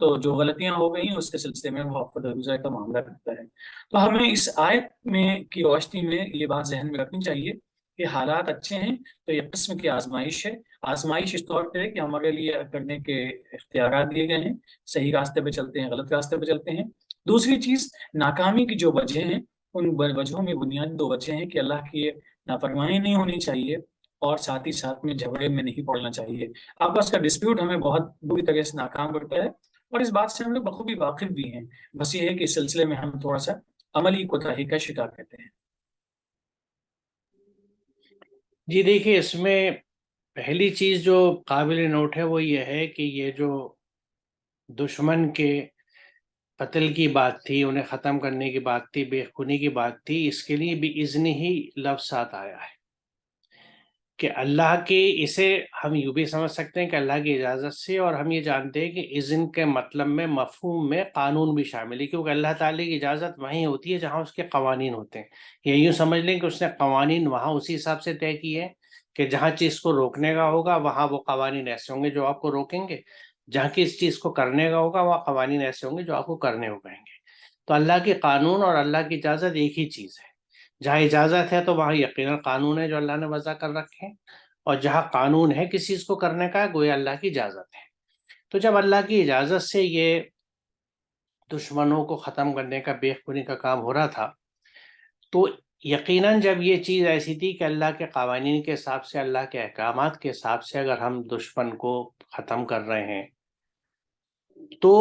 تو جو غلطیاں ہو گئی ہیں اس کے سلسلے میں وہ عفو درگزر کا معاملہ کرتا ہے۔ تو ہمیں اس آیت میں کی روشنی میں یہ بات ذہن میں رکھنی چاہیے کہ حالات اچھے ہیں تو یہ قسم کی آزمائش ہے۔ آزمائش اس طور پہ ہے کہ ہمارے لیے کرنے کے اختیارات دیے گئے ہیں، صحیح راستے پہ چلتے ہیں، غلط راستے پہ چلتے ہیں۔ دوسری چیز، ناکامی کی جو وجہ ہیں ان وجہوں میں بنیادی دو وجہ ہیں کہ اللہ کی نافرمانی نہیں ہونی چاہیے اور ساتھ ہی ساتھ میں جھگڑے میں نہیں پڑنا چاہیے۔ آپس کا ڈسپیوٹ ہمیں بہت بری طرح سے ناکام کرتا ہے اور اس بات سے ہم لوگ بخوبی واقف بھی ہیں، بس یہ ہے کہ اس سلسلے میں ہم تھوڑا سا عملی کوتاہی کا شکار کرتے ہیں۔ جی دیکھیے، اس میں پہلی چیز جو قابل نوٹ ہے وہ یہ ہے کہ یہ جو دشمن کے قتل کی بات تھی، انہیں ختم کرنے کی بات تھی، بے خونی کی بات تھی، اس کے لیے بھی اذن ہی لفظ ساتھ آیا ہے کہ اللہ کے، اسے ہم یوں بھی سمجھ سکتے ہیں کہ اللہ کی اجازت سے، اور ہم یہ جانتے ہیں کہ اذن کے مطلب میں، مفہوم میں قانون بھی شامل ہے، کیونکہ اللہ تعالیٰ کی اجازت وہیں ہوتی ہے جہاں اس کے قوانین ہوتے ہیں۔ یہ یوں سمجھ لیں کہ اس نے قوانین وہاں اسی حساب سے طے کیے ہیں کہ جہاں چیز کو روکنے کا ہوگا وہاں وہ قوانین ایسے ہوں گے جو آپ کو روکیں گے، جہاں کس چیز کو کرنے کا ہوگا وہاں قوانین ایسے ہوں گے جو آپ کو کرنے ہو کہیں گے۔ تو اللہ کے قانون اور اللہ کی اجازت ایک ہی چیز ہے۔ جہاں اجازت ہے تو وہاں یقیناً قانون ہے جو اللہ نے وضع کر رکھے ہیں، اور جہاں قانون ہے کسی چیز کو کرنے کا گویا اللہ کی اجازت ہے۔ تو جب اللہ کی اجازت سے یہ دشمنوں کو ختم کرنے کا، بے خونی کا کام ہو رہا تھا، تو یقیناً جب یہ چیز ایسی تھی کہ اللہ کے قوانین کے حساب سے، اللہ کے احکامات کے حساب سے اگر ہم دشمن کو ختم کر رہے ہیں تو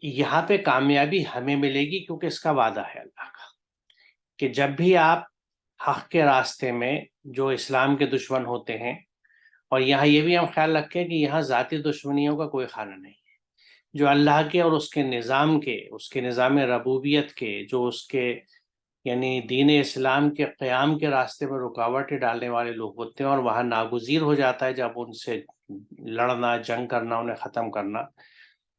یہاں پہ کامیابی ہمیں ملے گی، کیونکہ اس کا وعدہ ہے اللہ کا کہ جب بھی آپ حق کے راستے میں، جو اسلام کے دشمن ہوتے ہیں، اور یہاں یہ بھی ہم خیال رکھیں کہ یہاں ذاتی دشمنیوں کا کوئی خانہ نہیں ہے، جو اللہ کے اور اس کے نظام کے، اس کے نظام ربوبیت کے، جو اس کے یعنی دین اسلام کے قیام کے راستے میں رکاوٹیں ڈالنے والے لوگ ہوتے ہیں، اور وہاں ناگزیر ہو جاتا ہے جب ان سے لڑنا، جنگ کرنا، انہیں ختم کرنا۔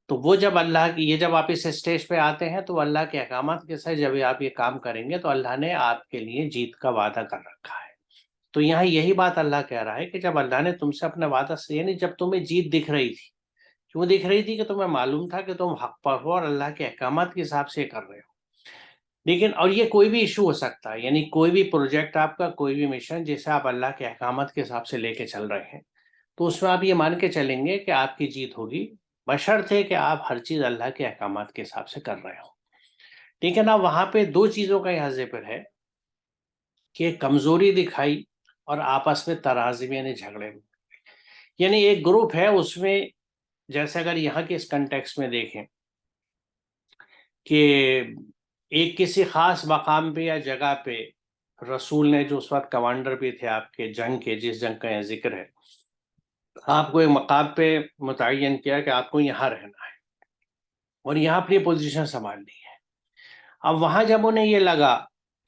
تو وہ جب اللہ کی، یہ جب آپ اس اسٹیج پہ آتے ہیں تو اللہ کے احکامات کے ساتھ جب آپ یہ کام کریں گے تو اللہ نے آپ کے لیے جیت کا وعدہ کر رکھا ہے۔ تو یہاں یہی بات اللہ کہہ رہا ہے کہ جب اللہ نے تم سے اپنے وعدہ سے، یعنی جب تمہیں جیت دکھ رہی تھی، کیوں دکھ رہی تھی؟ کہ تمہیں معلوم تھا کہ تم حق پر ہو اور اللہ کے احکامات کے حساب سے کر رہے ہو۔ لیکن اور یہ کوئی بھی ایشو ہو سکتا ہے، یعنی کوئی بھی پروجیکٹ آپ کا، کوئی بھی مشن جیسے آپ اللہ کے احکامات کے حساب سے لے کے چل رہے ہیں، تو اس میں آپ یہ مان کے چلیں گے کہ آپ کی جیت ہوگی، بشرط کہ آپ ہر چیز اللہ کے احکامات کے حساب سے کر رہے ہو۔ لیکن اب وہاں پہ دو چیزوں کا یہاں ذکر ہے کہ کمزوری دکھائی اور آپس میں ترازی میں، یعنی جھگڑے میں، یعنی ایک گروپ ہے اس میں، جیسے اگر یہاں کے اس کنٹیکس میں دیکھیں کہ ایک کسی خاص مقام پہ یا جگہ پہ رسول نے، جو اس وقت کمانڈر بھی تھے آپ کے جنگ کے، جس جنگ کا یہاں ذکر ہے، آپ کو ایک مقام پہ متعین کیا کہ آپ کو یہاں رہنا ہے اور یہاں اپنی پوزیشن سنبھالنی ہے۔ اب وہاں جب انہیں یہ لگا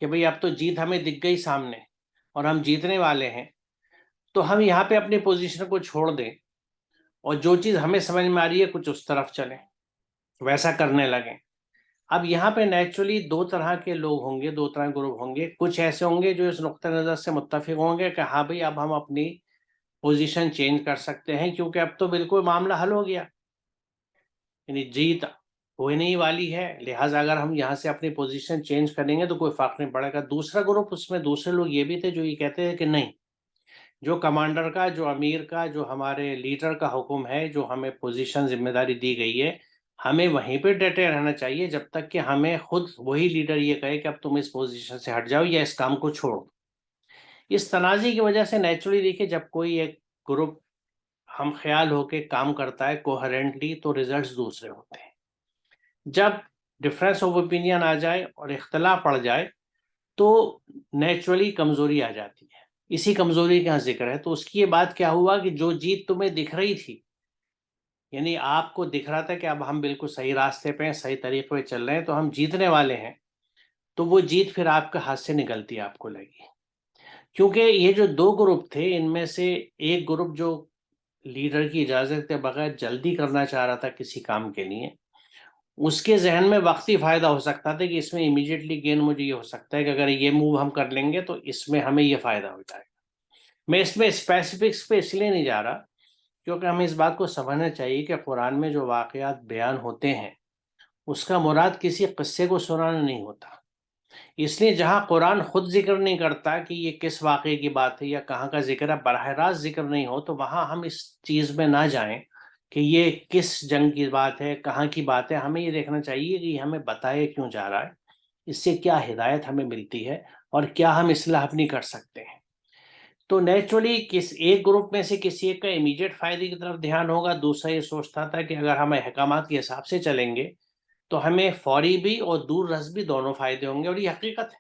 کہ بھئی اب تو جیت ہمیں دکھ گئی سامنے اور ہم جیتنے والے ہیں، تو ہم یہاں پہ اپنی پوزیشن کو چھوڑ دیں اور جو چیز ہمیں سمجھ میں آ رہی ہے کچھ اس طرف چلیں، ویسا کرنے لگیں۔ اب یہاں پہ نیچرلی دو طرح کے لوگ ہوں گے، دو طرح کے گروپ ہوں گے۔ کچھ ایسے ہوں گے جو اس نقطہ نظر سے متفق ہوں گے کہ ہاں بھئی اب ہم اپنی پوزیشن چینج کر سکتے ہیں، کیونکہ اب تو بالکل معاملہ حل ہو گیا، یعنی جیت ہونے والی ہے، لہٰذا اگر ہم یہاں سے اپنی پوزیشن چینج کریں گے تو کوئی فرق نہیں پڑے گا۔ دوسرا گروپ، اس میں دوسرے لوگ یہ بھی تھے جو یہ کہتے ہیں کہ نہیں، جو کمانڈر کا، جو امیر کا، جو ہمارے لیڈر کا حکم ہے، جو ہمیں پوزیشن ذمہ داری دی گئی ہے، ہمیں وہیں پہ ڈٹے رہنا چاہیے جب تک کہ ہمیں خود وہی لیڈر یہ کہے کہ اب تم اس پوزیشن سے ہٹ جاؤ یا اس کام کو چھوڑو۔ اس تنازع کی وجہ سے نیچرلی دیکھیں، جب کوئی ایک گروپ ہم خیال ہو کے کام کرتا ہے کوہرنٹلی، تو ریزلٹس دوسرے ہوتے ہیں۔ جب ڈفرینس آف اوپینین آ جائے اور اختلاف پڑ جائے تو نیچرلی کمزوری آ جاتی ہے۔ اسی کمزوری کا ذکر ہے۔ تو اس کی یہ بات کیا ہوا کہ جو جیت تمہیں دکھ رہی تھی، یعنی آپ کو دکھ رہا تھا کہ اب ہم بالکل صحیح راستے پہ ہیں، صحیح طریقے پہ چل رہے ہیں، تو ہم جیتنے والے ہیں، تو وہ جیت پھر آپ کے ہاتھ سے نکلتی آپ کو لگی۔ کیونکہ یہ جو دو گروپ تھے، ان میں سے ایک گروپ جو لیڈر کی اجازت کے بغیر جلدی کرنا چاہ رہا تھا کسی کام کے لیے، اس کے ذہن میں وقتی فائدہ ہو سکتا تھا کہ اس میں امیڈیٹلی گین مجھے یہ ہو سکتا ہے کہ اگر یہ موو ہم کر لیں گے تو اس میں ہمیں یہ فائدہ ہو جائے گا۔ میں اس میں اسپیسیفکس پہ اس لیے نہیں جا رہا کیونکہ ہمیں اس بات کو سمجھنا چاہیے کہ قرآن میں جو واقعات بیان ہوتے ہیں اس کا مراد کسی قصے کو سنانا نہیں ہوتا. اس لیے جہاں قرآن خود ذکر نہیں کرتا کہ یہ کس واقعے کی بات ہے یا کہاں کا ذکر ہے، براہ راست ذکر نہیں ہو، تو وہاں ہم اس چیز میں نہ جائیں کہ یہ کس جنگ کی بات ہے، کہاں کی بات ہے. ہمیں یہ دیکھنا چاہیے کہ یہ ہمیں بتایا کیوں جا رہا ہے، اس سے کیا ہدایت ہمیں ملتی ہے اور کیا ہم اصلاح اپنی کر سکتے ہیں. تو نیچرلی کس ایک گروپ میں سے کسی ایک کا امیڈیٹ فائدے کی طرف دھیان ہوگا، دوسرا یہ سوچتا تھا کہ اگر ہم احکامات کے حساب سے چلیں گے تو ہمیں فوری بھی اور دور رس بھی دونوں فائدے ہوں گے. اور یہ حقیقت ہے.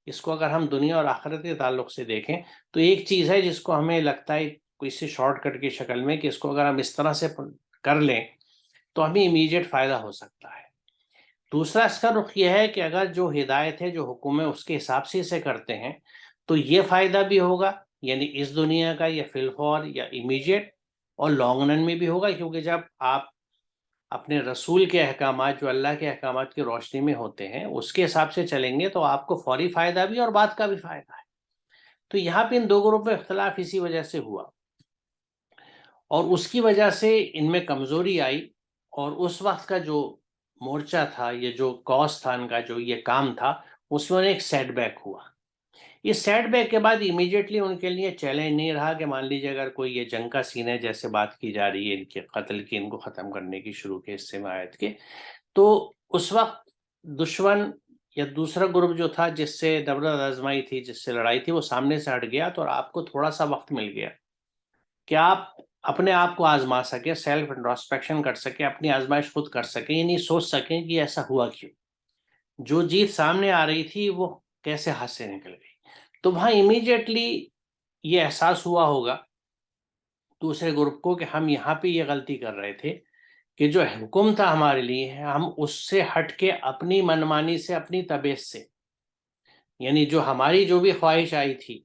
اس کو اگر ہم دنیا اور آخرت کے تعلق سے دیکھیں تو ایک چیز ہے جس کو ہمیں لگتا ہے کسی شارٹ کٹ کی شکل میں کہ اس کو اگر ہم اس طرح سے کر لیں تو ہمیں امیڈیٹ فائدہ ہو سکتا ہے. دوسرا اس کا رخ یہ ہے کہ اگر جو ہدایت ہے، جو حکم ہے، اس کے حساب سے اسے کرتے ہیں تو یہ فائدہ بھی ہوگا، یعنی اس دنیا کا یا فی الفور یا امیڈیٹ، اور لانگ رن میں بھی ہوگا. کیونکہ جب آپ اپنے رسول کے احکامات جو اللہ کے احکامات کی روشنی میں ہوتے ہیں اس کے حساب سے چلیں گے تو آپ کو فوری فائدہ بھی اور بعد کا بھی فائدہ ہے. تو یہاں پہ ان دو گروپ میں اختلاف اسی وجہ سے ہوا، اور اس کی وجہ سے ان میں کمزوری آئی. اور اس وقت کا جو مورچہ تھا، یہ جو کاز تھا ان کا، جو یہ کام تھا، اس میں ایک سیٹ بیک ہوا. اس سیٹ بیک کے بعد امیڈیٹلی ان کے لیے چیلنج نہیں رہا کہ مان لیجیے اگر کوئی یہ جنگ کا سین ہے جیسے بات کی جا رہی ہے ان کے قتل کی، ان کو ختم کرنے کی شروع کے حصے میں آیت کے، تو اس وقت دشمن یا دوسرا گروپ جو تھا جس سے دبرد آزمائی تھی، جس سے لڑائی تھی، وہ سامنے سے ہٹ گیا. تو آپ کو تھوڑا سا وقت مل گیا کہ آپ اپنے آپ کو آزما سکیں، سیلف انٹراسپیکشن کر سکیں، اپنی آزمائش خود کر سکیں، یہ نہیں سوچ سکیں کہ ایسا ہوا کیوں، جو جیت سامنے آ رہی تھی وہ کیسے ہاتھ سے نکل گئی. تو وہاں امیڈیٹلی یہ احساس ہوا ہوگا دوسرے گروپ کو کہ ہم یہاں پہ یہ غلطی کر رہے تھے کہ جو حکم تھا ہمارے لیے ہم اس سے ہٹ کے اپنی منمانی سے، اپنی طبیعت سے، یعنی جو ہماری جو بھی خواہش آئی تھی،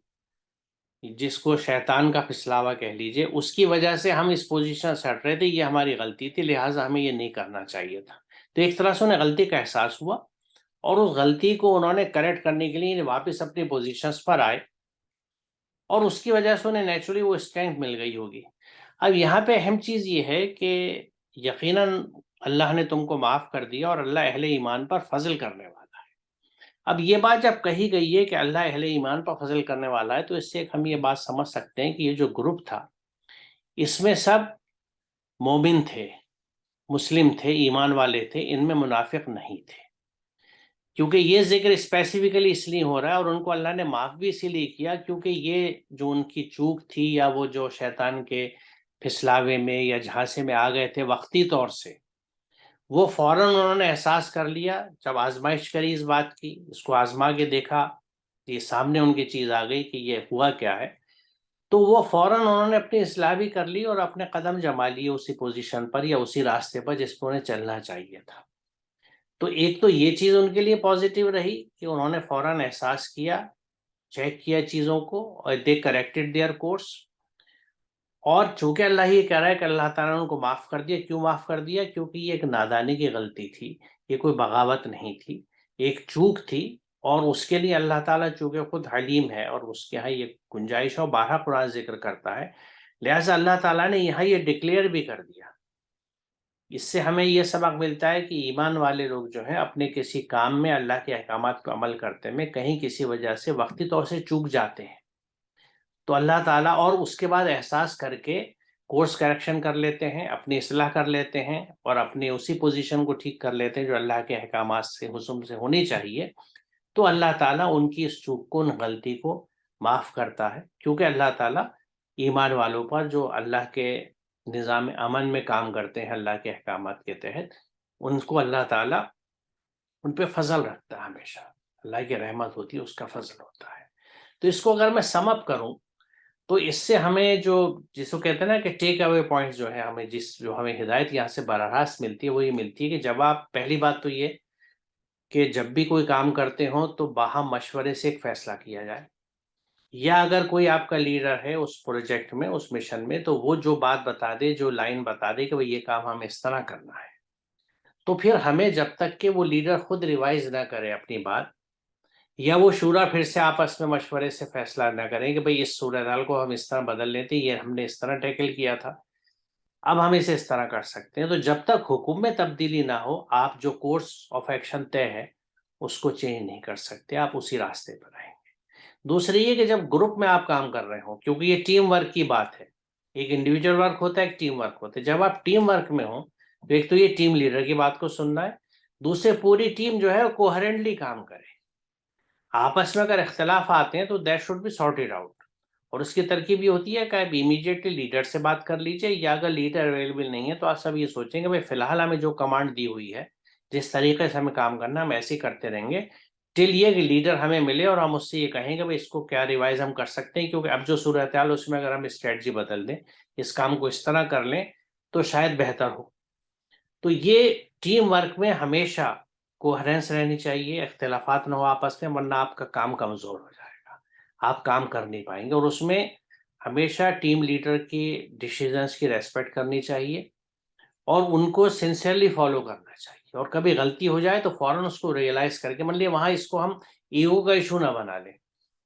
جس کو شیطان کا پھسلاوا کہہ لیجئے، اس کی وجہ سے ہم اس پوزیشن سے ہٹ رہے تھے. یہ ہماری غلطی تھی، لہٰذا ہمیں یہ نہیں کرنا چاہیے تھا. تو ایک طرح سے انہیں غلطی کا احساس ہوا اور اس غلطی کو انہوں نے کریکٹ کرنے کے لیے واپس اپنی پوزیشنز پر آئے، اور اس کی وجہ سے انہیں نیچرلی وہ اسٹرینتھ مل گئی ہوگی. اب یہاں پہ اہم چیز یہ ہے کہ یقیناً اللہ نے تم کو معاف کر دیا اور اللہ اہل ایمان پر فضل کرنے والا ہے. اب یہ بات جب کہی گئی ہے کہ اللہ اہل ایمان پر فضل کرنے والا ہے، تو اس سے ایک ہم یہ بات سمجھ سکتے ہیں کہ یہ جو گروپ تھا اس میں سب مومن تھے، مسلم تھے، ایمان والے تھے، ان میں منافق نہیں تھے. کیونکہ یہ ذکر اسپیسیفکلی اس لیے ہو رہا ہے اور ان کو اللہ نے معاف بھی اسی لیے کیا کیونکہ یہ جو ان کی چوک تھی یا وہ جو شیطان کے پھسلاوے میں یا جھانسے میں آ گئے تھے وقتی طور سے، وہ فوراً انہوں نے احساس کر لیا. جب آزمائش کری اس بات کی، اس کو آزما کے دیکھا، یہ سامنے ان کی چیز آ گئی کہ یہ ہوا کیا ہے، تو وہ فوراً انہوں نے اپنی اصلاح بھی کر لی اور اپنے قدم جما لیے اسی پوزیشن پر یا اسی راستے پر جس پر انہیں چلنا چاہیے تھا. تو ایک تو یہ چیز ان کے لیے پازیٹیو رہی کہ انہوں نے فوراً احساس کیا، چیک کیا چیزوں کو، اور دے کریکٹڈ دیئر کورس. اور چونکہ اللہ یہ کہہ رہا ہے کہ اللہ تعالیٰ نے ان کو معاف کر دیا، کیوں معاف کر دیا؟ کیونکہ یہ ایک نادانی کی غلطی تھی، یہ کوئی بغاوت نہیں تھی، ایک چوک تھی. اور اس کے لیے اللہ تعالیٰ چونکہ خود حلیم ہے اور اس کے یہاں یہ گنجائش اور بارہ قرآن ذکر کرتا ہے، لہٰذا اللہ تعالیٰ نے یہاں یہ ڈکلیئر بھی کر دیا. اس سے ہمیں یہ سبق ملتا ہے کہ ایمان والے لوگ جو ہیں اپنے کسی کام میں اللہ کے احکامات کو عمل کرتے میں کہیں کسی وجہ سے وقتی طور سے چوک جاتے ہیں تو اللہ تعالیٰ اور اس کے بعد احساس کر کے کورس کریکشن کر لیتے ہیں، اپنی اصلاح کر لیتے ہیں اور اپنی اسی پوزیشن کو ٹھیک کر لیتے ہیں جو اللہ کے احکامات سے حکم سے ہونی چاہیے. تو اللہ تعالیٰ ان کی اس چوک کو، ان غلطی کو معاف کرتا ہے کیونکہ اللہ تعالیٰ ایمان والوں پر جو اللہ کے نظام امن میں کام کرتے ہیں اللہ کے احکامات کے تحت، ان کو اللہ تعالیٰ ان پہ فضل رکھتا ہے. ہمیشہ اللہ کی رحمت ہوتی ہے، اس کا فضل ہوتا ہے. تو اس کو اگر میں سم اپ کروں تو اس سے ہمیں جس کو کہتے ہیں نا کہ ٹیک اوے پوائنٹ جو ہے، ہمیں جو ہمیں ہدایت یہاں سے براہ راست ملتی ہے وہ یہ ملتی ہے کہ جب آپ، پہلی بات تو یہ کہ جب بھی کوئی کام کرتے ہوں تو باہم مشورے سے ایک فیصلہ کیا جائے، یا اگر کوئی آپ کا لیڈر ہے اس پروجیکٹ میں، اس مشن میں، تو وہ جو بات بتا دے، جو لائن بتا دے کہ وہ یہ کام ہمیں اس طرح کرنا ہے، تو پھر ہمیں جب تک کہ وہ لیڈر خود ریوائز نہ کرے اپنی بات، یا وہ شورا پھر سے آپس میں مشورے سے فیصلہ نہ کریں کہ بھئی اس صورتحال کو ہم اس طرح بدل لیتے، یہ ہم نے اس طرح ٹیکل کیا تھا، اب ہم اسے اس طرح کر سکتے ہیں. تو جب تک حکم میں تبدیلی نہ ہو آپ جو کورس آف ایکشن طے ہے اس کو چینج نہیں کر سکتے، آپ اسی راستے پر آئیں گے. دوسری یہ کہ جب گروپ میں آپ کام کر رہے ہوں، کیونکہ یہ ٹیم ورک کی بات ہے، ایک انڈیویجول ورک ہوتا ہے ایک ٹیم ورک ہوتا ہے. جب آپ ٹیم ورک میں ہوں تو ایک تو یہ ٹیم لیڈر کی بات کو سننا ہے، دوسرے پوری ٹیم جو ہے کوہرنٹلی کام کرے. آپس میں اگر اختلاف آتے ہیں تو that should be sorted out. اور اس کی ترکیب یہ ہوتی ہے کہ آپ امیڈیٹلی لیڈر سے بات کر لیجیے، یا اگر لیڈر اویلیبل نہیں ہے تو آپ سب یہ سوچیں کہ بھائی فی الحال ہمیں جو کمانڈ دی ہوئی ہے جس طریقے سے ہمیں کام کرنا ہم ایسے ہی کرتے رہیں گے ٹل یہ کہ لیڈر ہمیں ملے اور ہم اس سے یہ کہیں کہ بھائی اس کو کیا ریوائز ہم کر سکتے ہیں، کیونکہ اب جو صورتحال اس میں اگر ہم اسٹریٹجی بدل دیں، اس کام کو اس طرح کر لیں تو شاید بہتر ہو. تو یہ ٹیم ورک میں ہمیشہ کوہرنس رہنی چاہیے، اختلافات نہ ہو آپس میں، ورنہ آپ کا کام کمزور ہو جائے گا، آپ کام کر نہیں پائیں گے. اور اس میں ہمیشہ ٹیم لیڈر کی ڈیسیژنس کی ریسپیکٹ کرنی چاہیے اور ان کو سنسیئرلی فالو کرنا چاہیے. اور کبھی غلطی ہو جائے تو فوراً اس کو ریئلائز کر کے مان لیے وہاں اس کو ہم ایگو کا ایشو نہ بنا لیں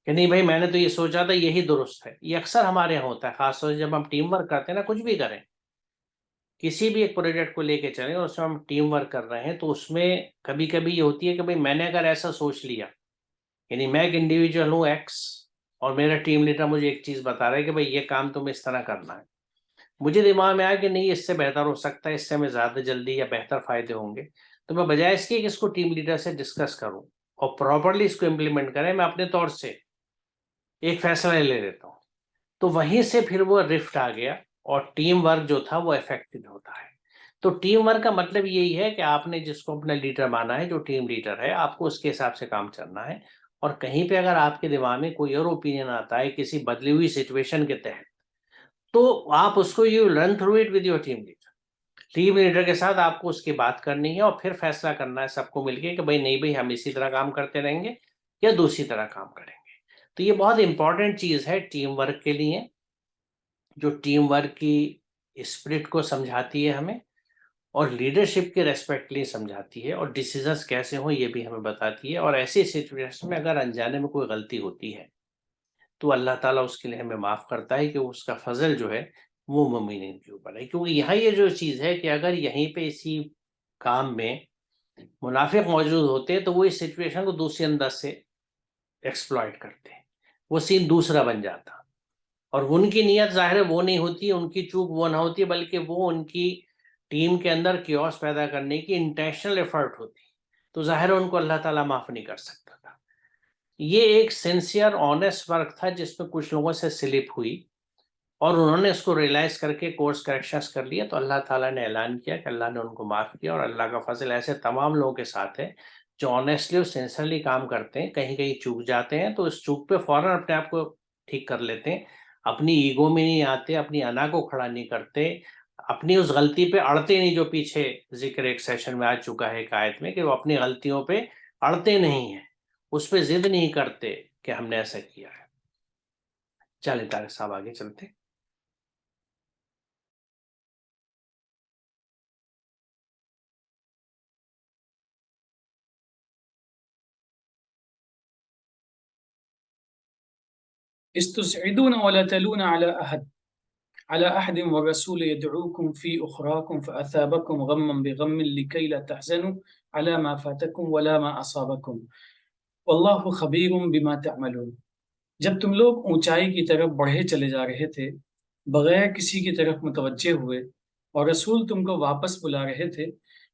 کہ نہیں بھائی میں نے تو یہ سوچا تھا یہی درست ہے. یہ اکثر ہمارے یہاں ہوتا ہے، خاص طور سے جب ہم ٹیم ورک کرتے ہیں نا، کچھ بھی کریں، کسی بھی ایک پروجیکٹ کو لے کے چلیں اور اس میں ہم ٹیم ورک کر رہے ہیں تو اس میں کبھی کبھی یہ ہوتی ہے کہ بھائی میں نے اگر ایسا سوچ لیا، یعنی میں ایک انڈیویجول ہوں ایکس اور میرا ٹیم لیڈر مجھے ایک چیز بتا رہا ہے کہ بھائی یہ کام تمہیں اس طرح کرنا ہے، مجھے دماغ میں آیا کہ نہیں اس سے بہتر ہو سکتا ہے، اس سے ہمیں زیادہ جلدی یا بہتر فائدے ہوں گے، تو میں بجائے اس کے کہ اس کو ٹیم لیڈر سے ڈسکس کروں اور پراپرلی اس کو امپلیمنٹ کریں، میں اپنے طور سے ایک فیصلہ لے لیتا ہوں. تو وہیں سے پھر وہ رفٹ آ گیا اور ٹیم ورک جو تھا وہ افیکٹو ہوتا ہے. تو ٹیم ورک کا مطلب یہی ہے کہ آپ نے جس کو اپنا لیڈر مانا ہے، جو ٹیم لیڈر ہے، آپ کو اس کے حساب سے کام چلنا ہے. اور کہیں پہ اگر آپ کے دماغ میں کوئی اور اوپینین آتا ہے کسی بدلی ہوئی سچویشن کے تحت، تو آپ اس کو you run through it with your team leader. Team leader کے ساتھ آپ کو اس کی بات کرنی ہے اور پھر فیصلہ کرنا ہے سب کو مل کے کہ بھائی نہیں بھائی ہم اسی طرح کام کرتے رہیں گے یا دوسری طرح کام کریں گے. تو یہ بہت امپورٹنٹ چیز ہے ٹیم ورک کے لیے، جو ٹیم ورک کی اسپرٹ کو سمجھاتی ہے ہمیں اور لیڈرشپ کے ریسپیکٹ لیے سمجھاتی ہے، اور ڈیسیژنس کیسے ہوں یہ بھی ہمیں بتاتی ہے. اور ایسی سچویشن میں اگر انجانے میں کوئی غلطی ہوتی ہے تو اللہ تعالیٰ اس کے لیے ہمیں معاف کرتا ہے کہ اس کا فضل جو ہے وہ مومنین کے اوپر ہے. کیونکہ یہاں یہ جو چیز ہے کہ اگر یہیں پہ اسی کام میں منافق موجود ہوتے تو وہ اس سچویشن کو دوسرے انداز سے ایکسپلائٹ کرتے، وہ سین دوسرا بن جاتا، اور ان کی نیت ظاہر ہے وہ نہیں ہوتی، ان کی چوک وہ نہ ہوتی، بلکہ وہ ان کی ٹیم کے اندر کیوس پیدا کرنے کی انٹینشنل ایفرٹ ہوتی، تو ظاہر ہے ان کو اللہ تعالیٰ معاف نہیں کر سکتا تھا. یہ ایک سینسیئر آنیسٹ ورک تھا جس میں کچھ لوگوں سے سلپ ہوئی اور انہوں نے اس کو ریئلائز کر کے کورس کریکشنز کر لیا، تو اللہ تعالیٰ نے اعلان کیا کہ اللہ نے ان کو معاف کیا. اور اللہ کا فضل ایسے تمام لوگوں کے ساتھ ہے جو آنیسٹلی اور سینسرلی کام کرتے ہیں، کہیں کہیں چوک جاتے ہیں تو اس چوک پہ فوراً اپنے آپ کو ٹھیک کر لیتے ہیں، اپنی ایگو میں نہیں آتے، اپنی انا کو کھڑا نہیں کرتے، اپنی اس غلطی پہ اڑتے نہیں، جو پیچھے ذکر ایک سیشن میں آ چکا ہے ایک آیت میں کہ وہ اپنی غلطیوں پہ اڑتے نہیں ہیں، اس پہ ضد نہیں کرتے کہ ہم نے ایسا کیا ہے. چلیں طارق صاحب آگے چلتے. استصعدون ولا تلون على أحد والرسول يدعوكم في أخراكم فأثابكم غما بغم لكي لا تحزنوا على ما فاتكم ولا ما أصابكم والله خبير بما تعملون. جب تم لوگ اونچائی کی طرف بڑھے چلے جا رہے تھے بغیر کسی کی طرف متوجہ ہوئے اور رسول تم کو واپس بلا رہے تھے،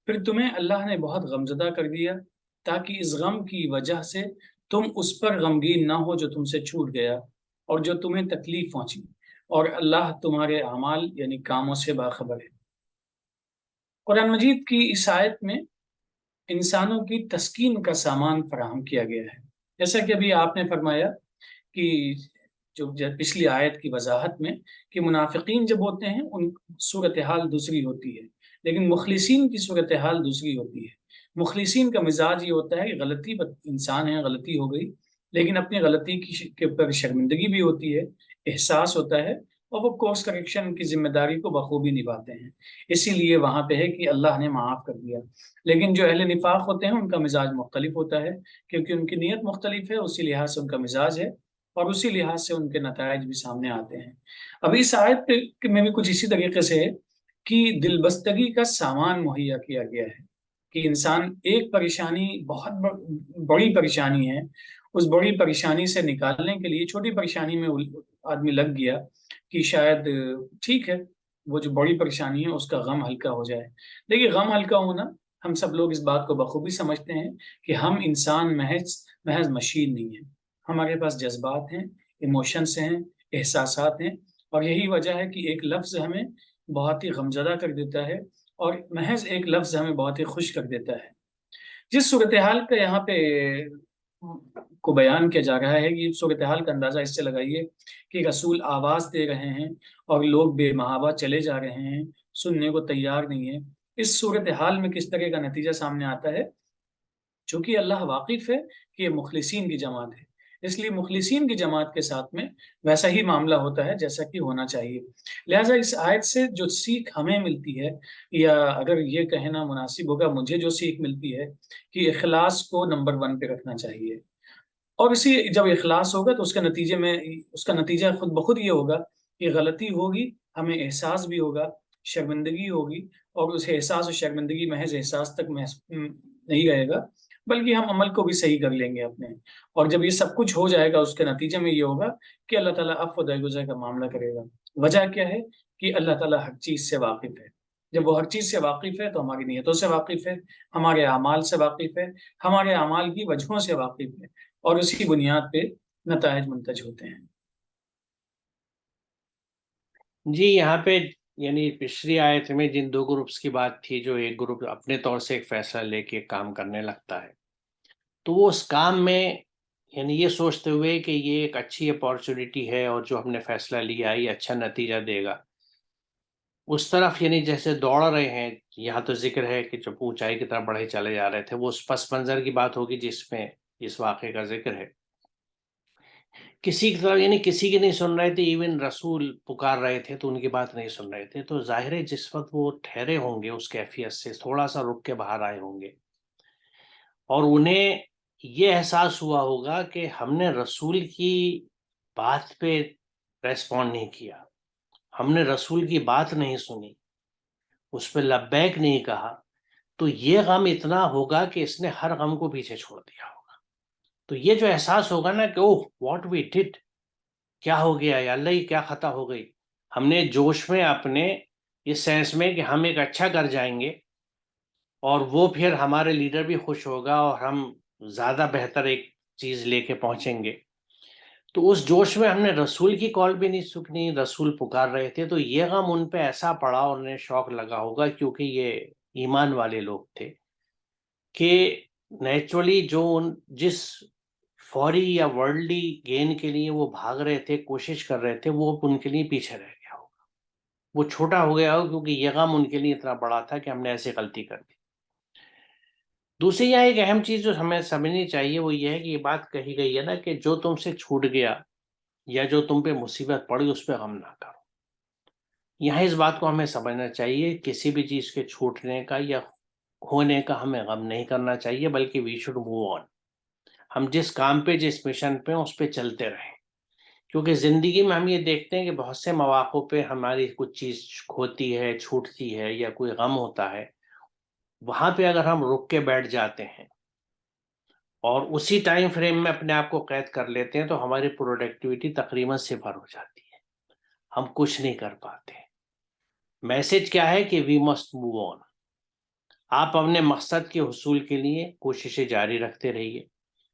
پھر تمہیں اللہ نے بہت غمزدہ کر دیا تاکہ اس غم کی وجہ سے تم اس پر غمگین نہ ہو جو تم سے چھوٹ گیا اور جو تمہیں تکلیف پہنچی، اور اللہ تمہارے اعمال یعنی کاموں سے باخبر ہے. قرآن مجید کی اس آیت میں انسانوں کی تسکین کا سامان فراہم کیا گیا ہے. جیسا کہ ابھی آپ نے فرمایا کہ جو پچھلی آیت کی وضاحت میں کہ منافقین جب ہوتے ہیں ان صورتحال دوسری ہوتی ہے، لیکن مخلصین کی صورتحال دوسری ہوتی ہے. مخلصین کا مزاج یہ ہوتا ہے کہ غلطی انسان ہے، غلطی ہو گئی، لیکن اپنی غلطی کے اوپر شرمندگی بھی ہوتی ہے، احساس ہوتا ہے، اور وہ کورس کریکشن کی ذمہ داری کو بخوبی نبھاتے ہیں. اسی لیے وہاں پہ ہے کہ اللہ نے معاف کر دیا. لیکن جو اہل نفاق ہوتے ہیں ان کا مزاج مختلف ہوتا ہے، کیونکہ ان کی نیت مختلف ہے، اسی لحاظ سے ان کا مزاج ہے اور اسی لحاظ سے ان کے نتائج بھی سامنے آتے ہیں. ابھی اس آیت میں بھی کچھ اسی طریقے سے ہے کی دلبستگی کا سامان مہیا کیا گیا ہے کہ انسان ایک پریشانی، بہت بڑی پریشانی ہے، اس بڑی پریشانی سے نکالنے کے لیے چھوٹی پریشانی میں آدمی لگ گیا کہ شاید ٹھیک ہے وہ جو بڑی پریشانی ہے اس کا غم ہلکا ہو جائے۔ دیکھیے غم ہلکا ہونا، ہم سب لوگ اس بات کو بخوبی سمجھتے ہیں کہ ہم انسان محض مشین نہیں ہیں، ہمارے پاس جذبات ہیں، ایموشنس ہیں، احساسات ہیں، اور یہی وجہ ہے کہ ایک لفظ ہمیں بہت ہی غمزدہ کر دیتا ہے اور محض ایک لفظ ہمیں بہت ہی خوش کر دیتا ہے۔ جس صورتحال کا یہاں پہ کو بیان کیا جا رہا ہے، یہ صورتحال کا اندازہ اس سے لگائیے کہ رسول آواز دے رہے ہیں اور لوگ بے محابہ چلے جا رہے ہیں، سننے کو تیار نہیں ہے۔ اس صورتحال میں کس طرح کا نتیجہ سامنے آتا ہے؟ چونکہ اللہ واقف ہے کہ یہ مخلصین کی جماعت ہے، اس لیے مخلصین کی جماعت کے ساتھ میں ویسا ہی معاملہ ہوتا ہے جیسا کہ ہونا چاہیے۔ لہٰذا اس آیت سے جو سیکھ ہمیں ملتی ہے، یا اگر یہ کہنا مناسب ہوگا مجھے جو سیکھ ملتی ہے، کہ اخلاص کو نمبر 1 پہ رکھنا چاہیے، اور جب اخلاص ہوگا تو اس کا نتیجہ خود بخود یہ ہوگا کہ غلطی ہوگی، ہمیں احساس بھی ہوگا، شرمندگی ہوگی، اور اس احساس اور شرمندگی محض احساس تک نہیں رہے گا، بلکہ ہم عمل کو بھی صحیح کر لیں گے اپنے، اور جب یہ سب کچھ ہو جائے گا اس کے نتیجے میں یہ ہوگا کہ اللہ تعالیٰ عفو و درگزر کا معاملہ کرے گا۔ وجہ کیا ہے؟ کہ اللہ تعالیٰ ہر چیز سے واقف ہے۔ جب وہ ہر چیز سے واقف ہے تو ہماری نیتوں سے واقف ہے، ہمارے اعمال سے واقف ہے، ہمارے اعمال کی وجہوں سے واقف ہے، اور اسی بنیاد پہ نتائج منتج ہوتے ہیں۔ جی یہاں پہ یعنی پچھلی آیت میں جن 2 گروپس کی بات تھی، جو ایک گروپ اپنے طور سے ایک فیصلہ لے کے کام کرنے لگتا ہے، تو وہ اس کام میں یعنی یہ سوچتے ہوئے کہ یہ ایک اچھی اپارچونیٹی ہے اور جو ہم نے فیصلہ لیا ہے یہ اچھا نتیجہ دے گا، اس طرف یعنی جیسے دوڑ رہے ہیں۔ یہاں تو ذکر ہے کہ جب اونچائی کی طرف بڑھے چلے جا رہے تھے، وہ اس پس منظر کی بات ہوگی جس میں اس واقعے کا ذکر ہے۔ کسی کی طرف یعنی کسی کی نہیں سن رہے تھے، ایون رسول پکار رہے تھے تو ان کی بات نہیں سن رہے تھے، تو ظاہر ہے جس وقت وہ ٹھہرے ہوں گے اس کیفیت سے تھوڑا سا رک کے باہر آئے ہوں گے، اور انہیں یہ احساس ہوا ہوگا کہ ہم نے رسول کی بات پہ ریسپونڈ نہیں کیا، ہم نے رسول کی بات نہیں سنی، اس پہ لبیک نہیں کہا، تو یہ غم اتنا ہوگا کہ اس نے ہر غم کو پیچھے چھوڑ دیا ہوگا۔ تو یہ جو احساس ہوگا نا کہ اوہ واٹ وی ڈڈ، کیا ہو گیا یا اللہ یہ کیا خطا ہو گئی، ہم نے جوش میں اپنے اس سینس میں کہ ہم ایک اچھا کر جائیں گے اور وہ پھر ہمارے لیڈر بھی خوش ہوگا اور ہم زیادہ بہتر ایک چیز لے کے پہنچیں گے، تو اس جوش میں ہم نے رسول کی کال بھی نہیں سنی، رسول پکار رہے تھے، تو یہ غم ان پہ ایسا پڑا اور انہیں شوق لگا ہوگا، کیونکہ یہ ایمان والے لوگ تھے کہ نیچرلی جس فوری یا ورلڈلی گین کے لیے وہ بھاگ رہے تھے، کوشش کر رہے تھے، وہ ان کے لیے پیچھے رہ گیا ہوگا، وہ چھوٹا ہو گیا ہوگا، کیونکہ یہ غم ان کے لیے اتنا بڑا تھا کہ ہم نے ایسی غلطی کر دی۔ دوسری یہاں ایک اہم چیز جو ہمیں سمجھنی چاہیے وہ یہ ہے کہ یہ بات کہی گئی ہے نا کہ جو تم سے چھوٹ گیا یا جو تم پہ مصیبت پڑی اس پہ غم نہ کرو۔ یہاں اس بات کو ہمیں سمجھنا چاہیے، کسی بھی چیز کے چھوٹنے کا یا ہونے کا ہمیں غم نہیں کرنا چاہیے، بلکہ وی شوڈ موو آن، ہم جس کام پہ جس مشن پہ اس پہ چلتے رہیں، کیونکہ زندگی میں ہم یہ دیکھتے ہیں کہ بہت سے مواقع پہ ہماری کچھ چیز کھوتی ہے، چھوٹتی ہے یا کوئی غم ہوتا ہے، وہاں پہ اگر ہم رک کے بیٹھ جاتے ہیں اور اسی ٹائم فریم میں اپنے آپ کو قید کر لیتے ہیں تو ہماری پروڈکٹیوٹی تقریباً 0 ہو جاتی ہے، ہم کچھ نہیں کر پاتے۔ میسج کیا ہے کہ وی مسٹ موو آن، آپ اپنے مقصد کے حصول کے لیے کوششیں جاری رکھتے رہیے۔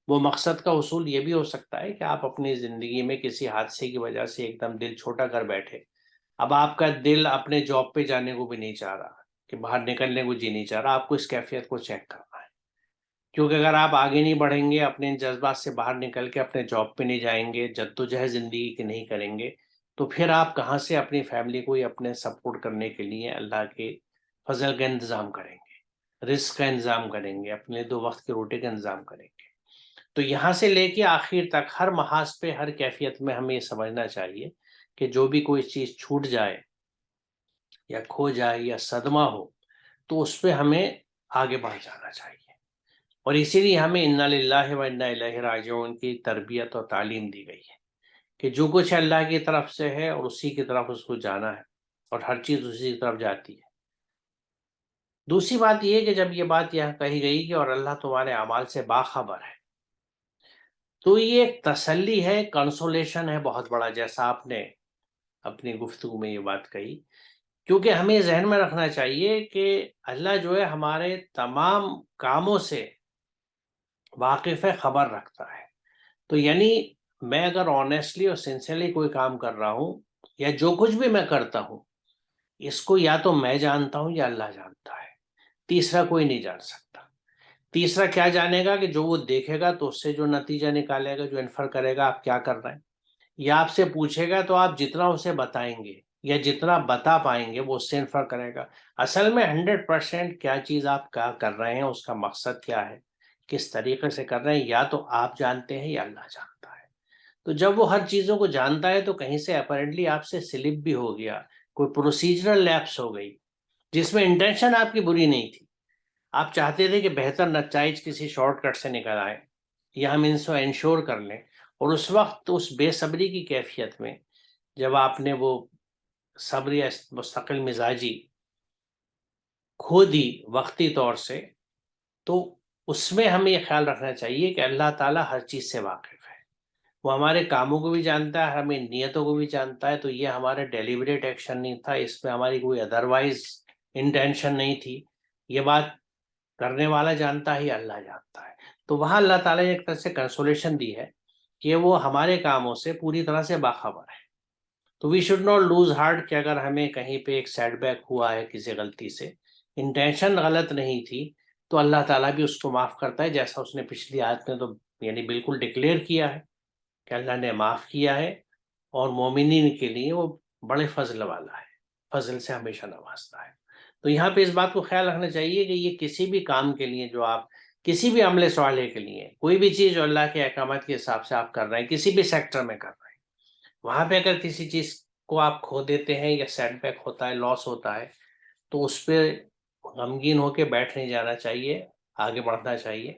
وہ مقصد کا حصول یہ بھی ہو سکتا ہے کہ آپ اپنی زندگی میں کسی حادثے کی وجہ سے ایک دم دل چھوٹا کر بیٹھے، اب آپ کا دل اپنے جاب پہ جانے کو بھی نہیں چاہ رہا، کہ باہر نکلنے کو جی نہیں چاہ رہا، آپ کو اس کیفیت کو چیک کرنا ہے، کیونکہ اگر آپ آگے نہیں بڑھیں گے، اپنے ان جذبات سے باہر نکل کے اپنے جاب پہ نہیں جائیں گے، جدوجہد زندگی کی نہیں کریں گے، تو پھر آپ کہاں سے اپنی فیملی کو یا اپنے سپورٹ کرنے کے لیے اللہ کے فضل کا انتظام کریں گے، رزق کا انتظام کریں گے، اپنے 2 وقت کی روٹی کا انتظام کریں گے۔ تو یہاں سے لے کے آخر تک ہر محاذ پہ ہر کیفیت میں ہمیں یہ سمجھنا چاہیے کہ جو بھی کوئی چیز چھوٹ جائے یا کھو جائے یا صدمہ ہو تو اس پہ ہمیں آگے بڑھ جانا چاہیے، اور اسی لیے ہمیں انا للہ و انا الیہ راجعون کی تربیت اور تعلیم دی گئی ہے کہ جو کچھ اللہ کی طرف سے ہے اور اسی کی طرف اس کو جانا ہے، اور ہر چیز اسی کی طرف جاتی ہے۔ دوسری بات یہ کہ جب یہ بات یہاں کہی گئی کہ اور اللہ تمہارے اعمال سے باخبر ہے، تو یہ ایک تسلی ہے، کنسولیشن ہے بہت بڑا، جیسا آپ نے اپنی گفتگو میں یہ بات کہی، کیونکہ ہمیں ذہن میں رکھنا چاہیے کہ اللہ جو ہے ہمارے تمام کاموں سے واقف ہے، خبر رکھتا ہے۔ تو یعنی میں اگر آنیسٹلی اور سنسیئرلی کوئی کام کر رہا ہوں یا جو کچھ بھی میں کرتا ہوں، اس کو یا تو میں جانتا ہوں یا اللہ جانتا ہے، تیسرا کوئی نہیں جان سکتا۔ تیسرا کیا جانے گا کہ جو وہ دیکھے گا تو اس سے جو نتیجہ نکالے گا، جو انفر کرے گا آپ کیا کر رہے ہیں، یا آپ سے پوچھے گا تو آپ جتنا اسے بتائیں گے یا جتنا بتا پائیں گے وہ اس سے انفر کرے گا۔ اصل میں 100% کیا چیز آپ کیا کر رہے ہیں، اس کا مقصد کیا ہے، کس طریقے سے کر رہے ہیں، یا تو آپ جانتے ہیں یا اللہ جانتا ہے۔ تو جب وہ ہر چیزوں کو جانتا ہے تو کہیں سے اپیرنٹلی آپ سے سلپ بھی ہو گیا، کوئی پروسیجرل لیپس ہو گئی جس میں انٹینشن آپ کی بری نہیں تھی، آپ چاہتے تھے کہ بہتر نتائج کسی شارٹ کٹ سے نکل آئے یا ہم ان سے انشور کر لیں، اور اس وقت اس بے صبری کی کیفیت میں جب آپ نے وہ صبر یا مستقل مزاجی کھو دی وقتی طور سے، تو اس میں ہمیں یہ خیال رکھنا چاہیے کہ اللہ تعالیٰ ہر چیز سے واقف ہے، وہ ہمارے کاموں کو بھی جانتا ہے، ہمیں نیتوں کو بھی جانتا ہے۔ تو یہ ہمارا ڈیلیبریٹ ایکشن نہیں تھا، اس میں ہماری کوئی ادروائز انٹینشن نہیں تھی، یہ بات کرنے والا جانتا ہے یا اللہ جانتا ہے۔ تو وہاں اللہ تعالیٰ نے ایک طرح سے کنسولیشن دی ہے کہ وہ ہمارے کاموں سے پوری طرح سے باخبر ہے۔ تو we should not lose heart کہ اگر ہمیں کہیں پہ ایک سیٹ بیک ہوا ہے کسی غلطی سے، انٹینشن غلط نہیں تھی، تو اللہ تعالیٰ بھی اس کو معاف کرتا ہے، جیسا اس نے پچھلی آیت میں تو یعنی بالکل ڈکلیئر کیا ہے کہ اللہ نے معاف کیا ہے، اور مومنین کے لیے وہ بڑے فضل والا ہے، فضل سے ہمیشہ نوازتا ہے۔ تو یہاں پہ اس بات کو خیال رکھنا چاہیے کہ یہ کسی بھی کام کے لیے جو آپ کسی بھی عمل صالح کے لیے کوئی بھی چیز جو اللہ کے احکامات کے حساب سے آپ کر رہے ہیں، کسی بھی سیکٹر میں کر رہے ہیں، وہاں پہ اگر کسی چیز کو آپ کھو دیتے ہیں یا سیٹ بیک ہوتا ہے، لاس ہوتا ہے، تو اس پہ غمگین ہو کے بیٹھ نہیں جانا چاہیے، آگے بڑھنا چاہیے،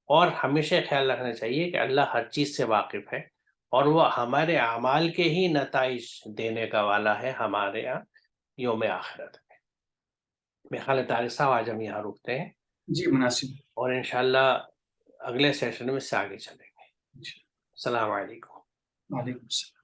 اور ہمیشہ خیال رکھنا چاہیے کہ اللہ ہر چیز سے واقف ہے، اور وہ ہمارے اعمال کے ہی نتائج دینے کا والا ہے ہمارے یہاں یوم آخرت میں۔ میرے خیال ہے طارق صاحب آج ہم یہاں رکتے ہیں، جی مناسب۔ اور انشاءاللہ اگلے سیشن میں سے آگے چلیں گے۔ السلام علیکم۔ وعلیکم السلام۔